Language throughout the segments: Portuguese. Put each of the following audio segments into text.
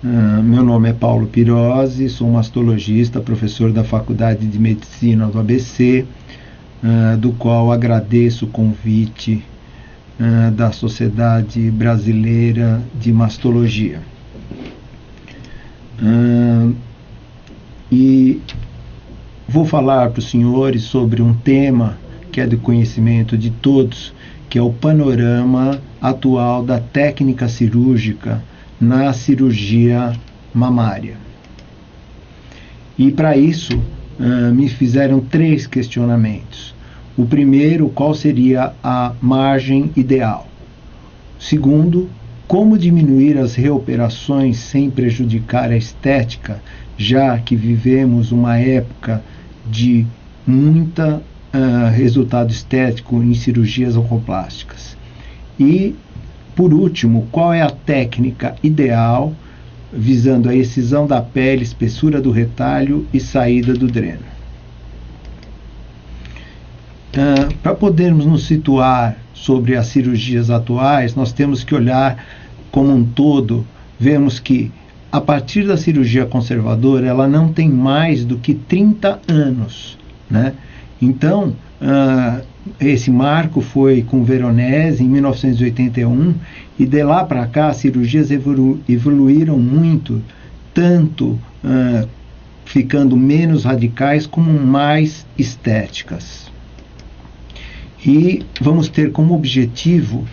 Meu nome é Paulo Pirozzi, sou mastologista, professor da Faculdade de Medicina do ABC, do qual agradeço o convite da Sociedade Brasileira de Mastologia. E vou falar para os senhores sobre um tema que é do conhecimento de todos, que é o panorama atual da técnica cirúrgica na cirurgia mamária. E para isso me fizeram 3 questionamentos. O primeiro, qual seria a margem ideal? Segundo, como diminuir as reoperações sem prejudicar a estética, já que vivemos uma época de muita resultado estético em cirurgias oncoplásticas. E, por último, qual é a técnica ideal visando a excisão da pele, espessura do retalho e saída do dreno? Para podermos nos situar sobre as cirurgias atuais, nós temos que olhar como um todo. Vemos que, a partir da cirurgia conservadora, ela não tem mais do que 30 anos, né? Então, esse marco foi com Veronese em 1981, e de lá para cá as cirurgias evoluíram muito, tanto ficando menos radicais como mais estéticas. E vamos ter como objetivo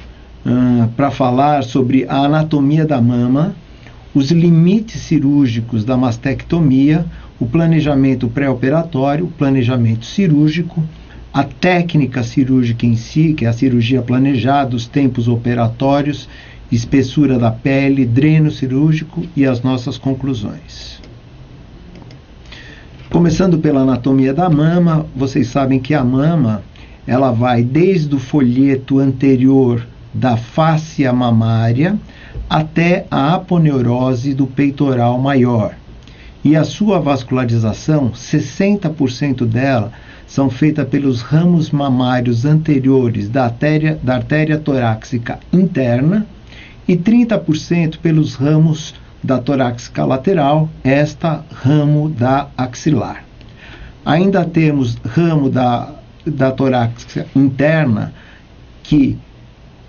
para falar sobre a anatomia da mama, os limites cirúrgicos da mastectomia, o planejamento pré-operatório, o planejamento cirúrgico, a técnica cirúrgica em si, que é a cirurgia planejada, os tempos operatórios, espessura da pele, dreno cirúrgico e as nossas conclusões. Começando pela anatomia da mama, vocês sabem que a mama ela vai desde o folheto anterior da fáscia mamária até a aponeurose do peitoral maior. E a sua vascularização, 60% dela, são feitas pelos ramos mamários anteriores da artéria torácica interna e 30% pelos ramos da torácica lateral, esta ramo da axilar. Ainda temos ramo da torácica interna, que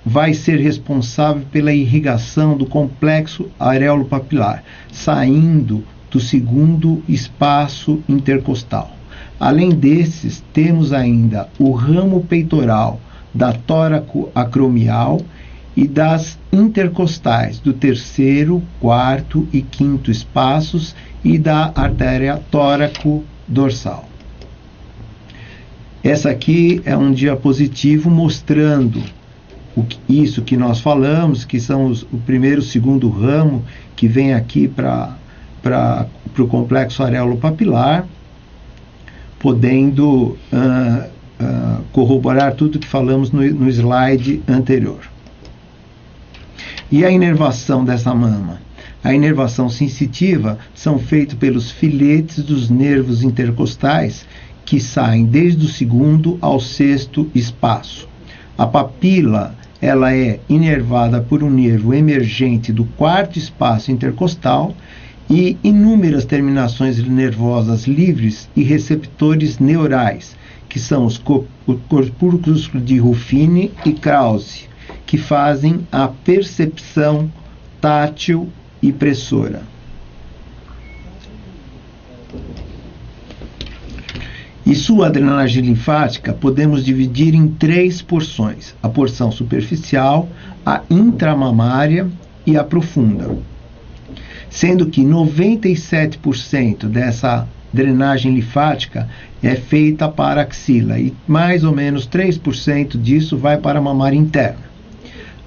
vai ser responsável pela irrigação do complexo areolo-papilar, saindo do segundo espaço intercostal. Além desses, temos ainda o ramo peitoral da tóraco-acromial e das intercostais do terceiro, quarto e quinto espaços e da artéria tóraco-dorsal. Essa aqui é um diapositivo mostrando isso que nós falamos, que são o primeiro e o segundo ramo que vem aqui para o complexo areolo-papilar, podendo corroborar tudo que falamos no slide anterior. E a inervação dessa mama? A inervação sensitiva são feitas pelos filetes dos nervos intercostais, que saem desde o segundo ao sexto espaço. A papila ela é inervada por um nervo emergente do quarto espaço intercostal e inúmeras terminações nervosas livres e receptores neurais, que são os corpúsculos de Ruffini e Krause, que fazem a percepção tátil e pressora. E sua drenagem linfática podemos dividir em 3 porções: a porção superficial, a intramamária e a profunda. Sendo que 97% dessa drenagem linfática é feita para a axila e mais ou menos 3% disso vai para a mamária interna.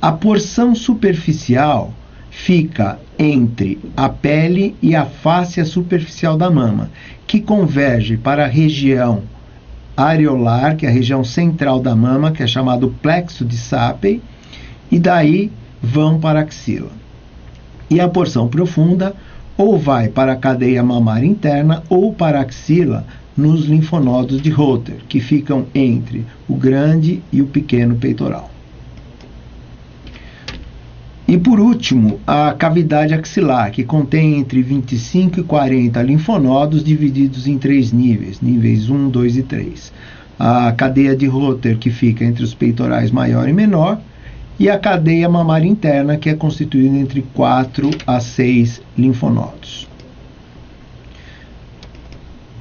A porção superficial fica entre a pele e a fáscia superficial da mama, que converge para a região areolar, que é a região central da mama, que é chamado plexo de Sapei, e daí vão para a axila. E a porção profunda ou vai para a cadeia mamária interna ou para a axila nos linfonodos de Rother, que ficam entre o grande e o pequeno peitoral. E por último, a cavidade axilar, que contém entre 25 e 40 linfonodos divididos em 3 níveis, níveis 1, 2 e 3. A cadeia de Rotter, que fica entre os peitorais maior e menor, e a cadeia mamária interna, que é constituída entre 4 a 6 linfonodos.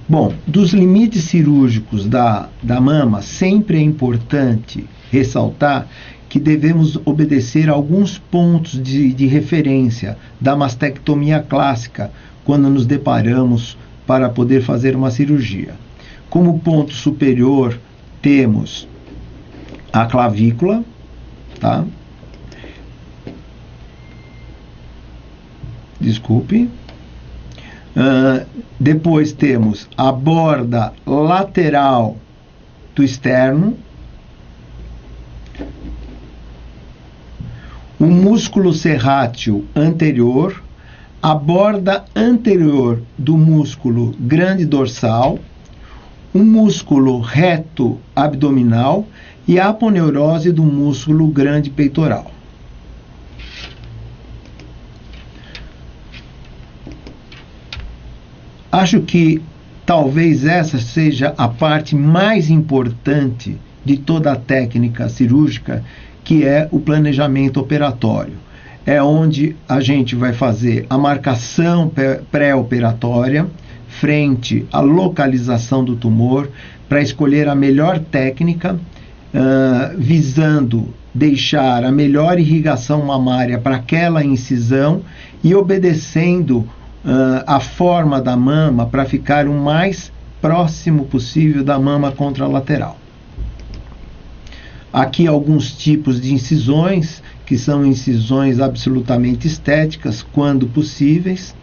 Bom, dos limites cirúrgicos da mama, sempre é importante ressaltar que devemos obedecer a alguns pontos de referência da mastectomia clássica quando nos deparamos para poder fazer uma cirurgia. Como ponto superior, temos a clavícula, tá? Desculpe. Depois temos a borda lateral do externo, o músculo serrátil anterior, a borda anterior do músculo grande dorsal, o músculo reto abdominal e a aponeurose do músculo grande peitoral. Acho que talvez essa seja a parte mais importante de toda a técnica cirúrgica, que é o planejamento operatório. É onde a gente vai fazer a marcação pré-operatória frente à localização do tumor para escolher a melhor técnica, visando deixar a melhor irrigação mamária para aquela incisão e obedecendo a forma da mama para ficar o mais próximo possível da mama contralateral. Aqui alguns tipos de incisões, que são incisões absolutamente estéticas, quando possíveis.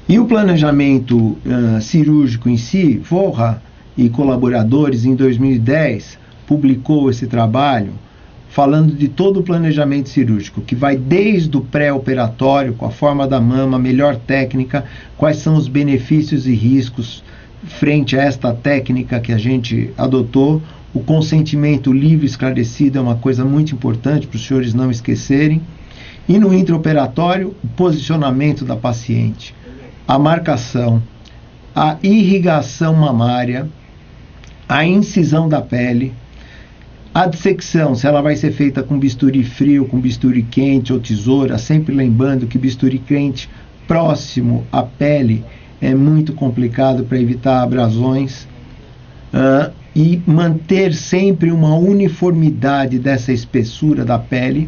E o planejamento cirúrgico em si, Vorra e colaboradores, em 2010, publicou esse trabalho falando de todo o planejamento cirúrgico, que vai desde o pré-operatório, com a forma da mama, a melhor técnica, quais são os benefícios e riscos frente a esta técnica que a gente adotou. O consentimento livre e esclarecido é uma coisa muito importante para os senhores não esquecerem. E no intraoperatório, o posicionamento da paciente, a marcação, a irrigação mamária, a incisão da pele, a dissecção, se ela vai ser feita com bisturi frio, com bisturi quente ou tesoura, sempre lembrando que bisturi quente próximo à pele é muito complicado para evitar abrasões, e manter sempre uma uniformidade dessa espessura da pele,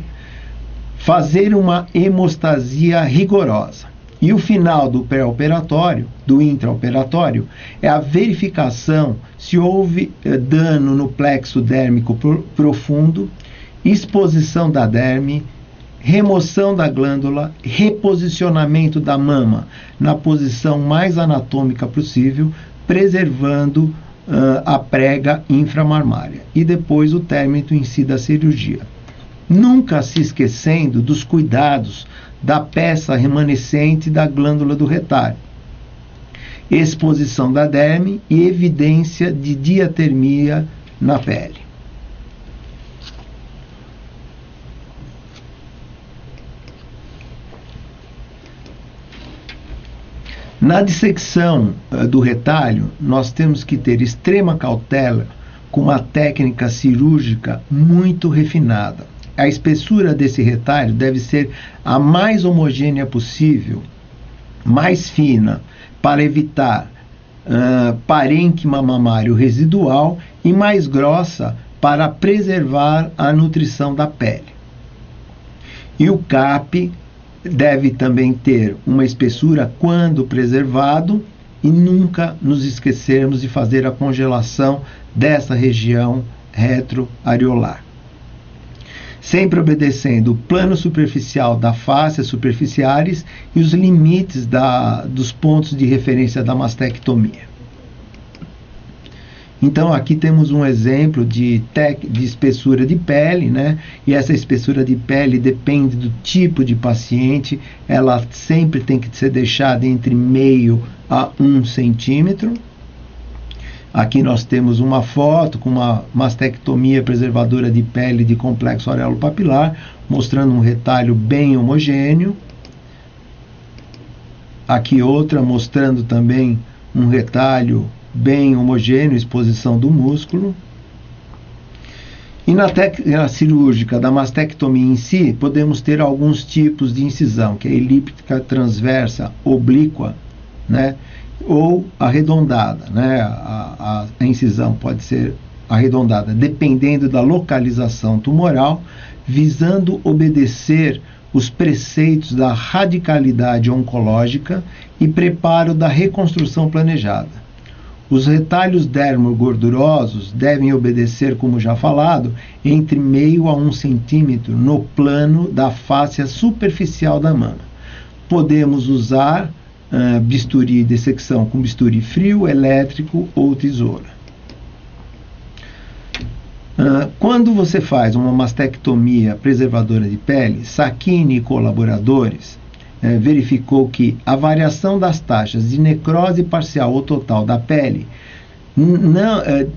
fazer uma hemostasia rigorosa. E o final do pré-operatório, do intraoperatório, é a verificação se houve dano no plexo dérmico profundo, exposição da derme, remoção da glândula, reposicionamento da mama na posição mais anatômica possível, preservando a prega inframamária. E depois o término em si da cirurgia. Nunca se esquecendo dos cuidados da peça remanescente da glândula do retário, exposição da derme e evidência de diatermia na pele. Na dissecção do retalho, nós temos que ter extrema cautela com uma técnica cirúrgica muito refinada. A espessura desse retalho deve ser a mais homogênea possível, mais fina, para evitar parênquima mamário residual, e mais grossa para preservar a nutrição da pele. E o CAP deve também ter uma espessura quando preservado, e nunca nos esquecermos de fazer a congelação dessa região retroareolar. Sempre obedecendo o plano superficial da face superficiais e os limites dos pontos de referência da mastectomia. Então aqui temos um exemplo de espessura de pele, né? E essa espessura de pele depende do tipo de paciente, ela sempre tem que ser deixada entre meio a 1 centímetro. Aqui nós temos uma foto com uma mastectomia preservadora de pele de complexo areolo-papilar, mostrando um retalho bem homogêneo. Aqui outra mostrando também um retalho bem homogêneo, exposição do músculo. E na técnica cirúrgica da mastectomia em si, podemos ter alguns tipos de incisão, que é elíptica, transversa, oblíqua, né? Ou arredondada, né? A incisão pode ser arredondada, dependendo da localização tumoral, visando obedecer os preceitos da radicalidade oncológica e preparo da reconstrução planejada. Os retalhos dermogordurosos devem obedecer, como já falado, entre meio a 1 centímetro no plano da fáscia superficial da mama. Podemos usar bisturi de secção com bisturi frio, elétrico ou tesoura. Quando você faz uma mastectomia preservadora de pele, Sacchini e colaboradores verificou que a variação das taxas de necrose parcial ou total da pele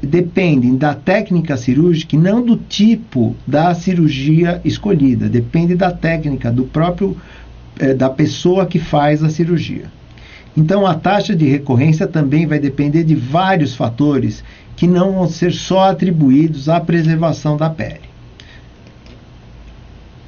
dependem da técnica cirúrgica e não do tipo da cirurgia escolhida, depende da técnica do próprio da pessoa que faz a cirurgia. Então a taxa de recorrência também vai depender de vários fatores que não vão ser só atribuídos à preservação da pele.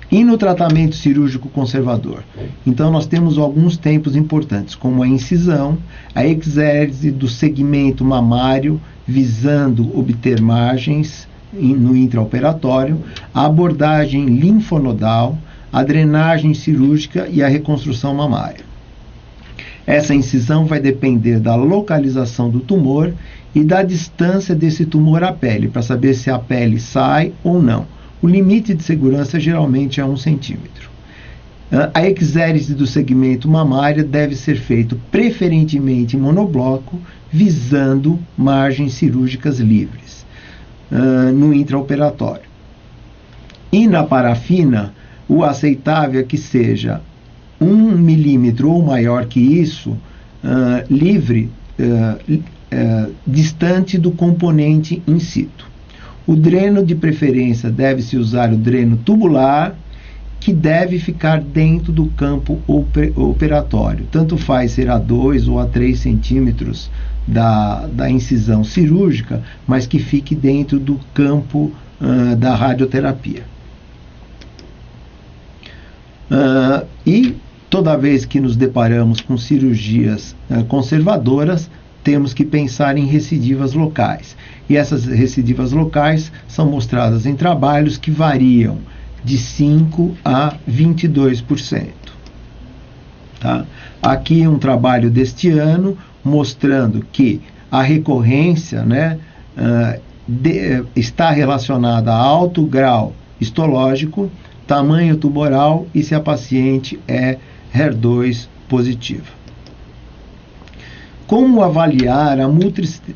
E no tratamento cirúrgico conservador? Então nós temos alguns tempos importantes, como a incisão, a exérese do segmento mamário, visando obter margens no intraoperatório, a abordagem linfonodal, a drenagem cirúrgica e a reconstrução mamária. Essa incisão vai depender da localização do tumor e da distância desse tumor à pele, para saber se a pele sai ou não. O limite de segurança geralmente é 1 centímetro. A exérese do segmento mamário deve ser feito preferentemente em monobloco, visando margens cirúrgicas livres no intraoperatório. E na parafina, o aceitável é que seja 1 milímetro ou maior que isso, livre, distante do componente in situ. O dreno de preferência deve-se usar o dreno tubular, que deve ficar dentro do campo operatório. Tanto faz ser a 2 ou a 3 centímetros da incisão cirúrgica, mas que fique dentro do campo da radioterapia. E toda vez que nos deparamos com cirurgias conservadoras, temos que pensar em recidivas locais. E essas recidivas locais são mostradas em trabalhos que variam de 5% a 22%. Tá? Aqui um trabalho deste ano mostrando que a recorrência, né, está relacionada a alto grau histológico, tamanho tumoral e se a paciente é HER2 positiva. Como avaliar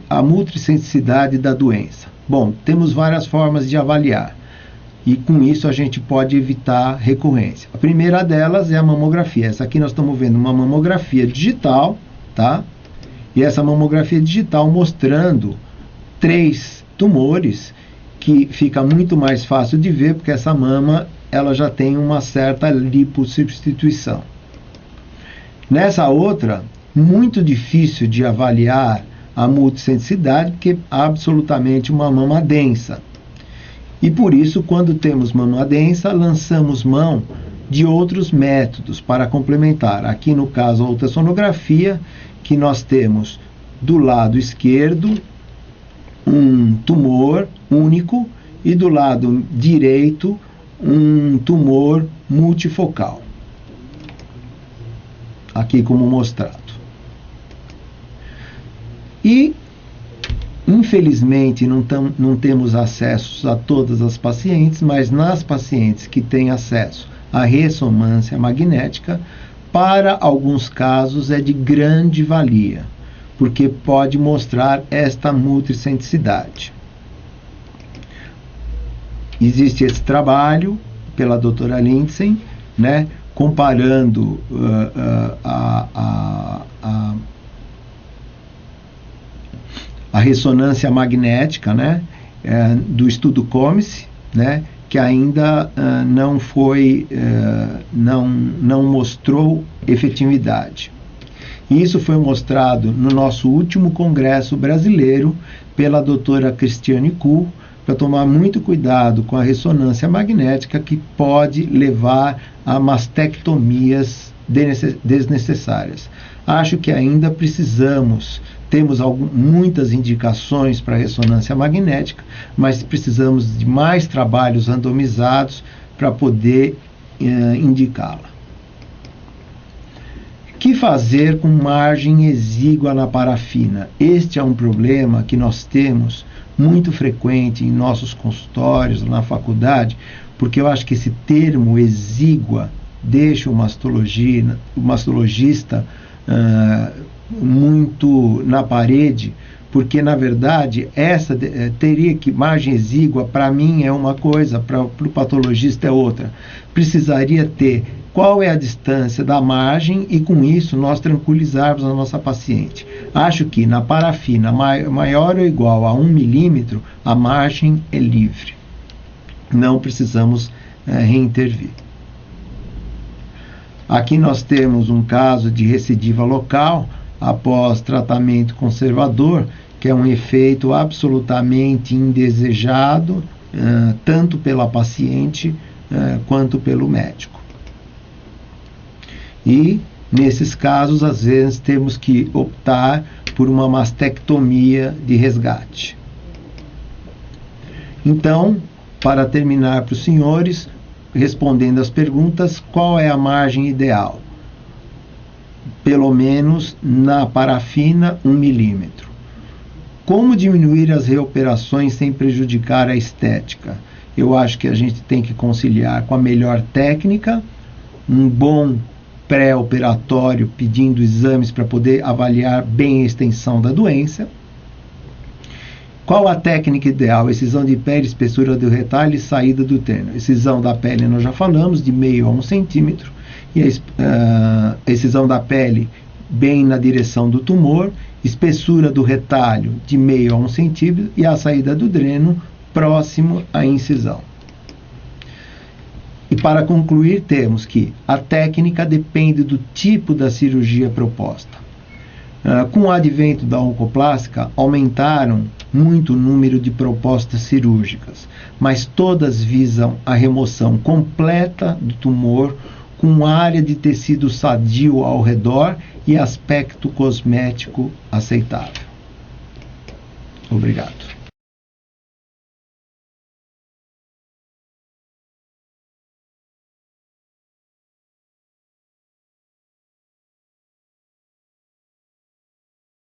a multissensicidade da doença? Bom, temos várias formas de avaliar e com isso a gente pode evitar recorrência. A primeira delas é a mamografia. Essa aqui nós estamos vendo uma mamografia digital, tá? E essa mamografia digital mostrando 3 tumores que fica muito mais fácil de ver porque essa mama ela já tem uma certa lipossubstituição. Nessa outra, muito difícil de avaliar a multissensicidade, porque é absolutamente uma mama densa. E por isso, quando temos mama densa, lançamos mão de outros métodos para complementar. Aqui no caso a ultrassonografia, que nós temos do lado esquerdo um tumor único e do lado direito um tumor multifocal. Aqui como mostrado. E, infelizmente, não temos acesso a todas as pacientes, mas nas pacientes que têm acesso à ressonância magnética, para alguns casos é de grande valia, porque pode mostrar esta multissensicidade. Existe esse trabalho pela doutora Lindsay, né, comparando a ressonância magnética, né, do estudo COMIS, né, que ainda não mostrou efetividade. Isso foi mostrado no nosso último congresso brasileiro pela doutora Cristiane Kuhl, para tomar muito cuidado com a ressonância magnética, que pode levar a mastectomias desnecessárias. Acho que ainda temos muitas indicações para ressonância magnética, mas precisamos de mais trabalhos randomizados para poder indicá-la. O que fazer com margem exígua na parafina? Este é um problema que nós temos muito frequente em nossos consultórios, na faculdade, porque eu acho que esse termo exígua deixa o mastologista muito na parede, porque na verdade margem exígua para mim é uma coisa, para o patologista é outra. Precisaria ter qual é a distância da margem e com isso nós tranquilizarmos a nossa paciente. Acho que na parafina maior ou igual a 1 milímetro, a margem é livre. Não precisamos reintervir. Aqui nós temos um caso de recidiva local após tratamento conservador, que é um efeito absolutamente indesejado, tanto pela paciente quanto pelo médico. E, nesses casos, às vezes temos que optar por uma mastectomia de resgate. Então, para terminar para os senhores, respondendo às perguntas, qual é a margem ideal? Pelo menos na parafina, 1 milímetro. Como diminuir as reoperações sem prejudicar a estética? Eu acho que a gente tem que conciliar com a melhor técnica, um bom pré-operatório pedindo exames para poder avaliar bem a extensão da doença. Qual a técnica ideal? Excisão de pele, espessura do retalho e saída do terno. Excisão da pele nós já falamos, de meio a 1 centímetro, e a excisão da pele bem na direção do tumor, espessura do retalho de meio a 1 centímetro e a saída do dreno próximo à incisão. E para concluir, temos que a técnica depende do tipo da cirurgia proposta. Com o advento da oncoplástica, aumentaram muito o número de propostas cirúrgicas, mas todas visam a remoção completa do tumor com área de tecido sadio ao redor e aspecto cosmético aceitável. Obrigado.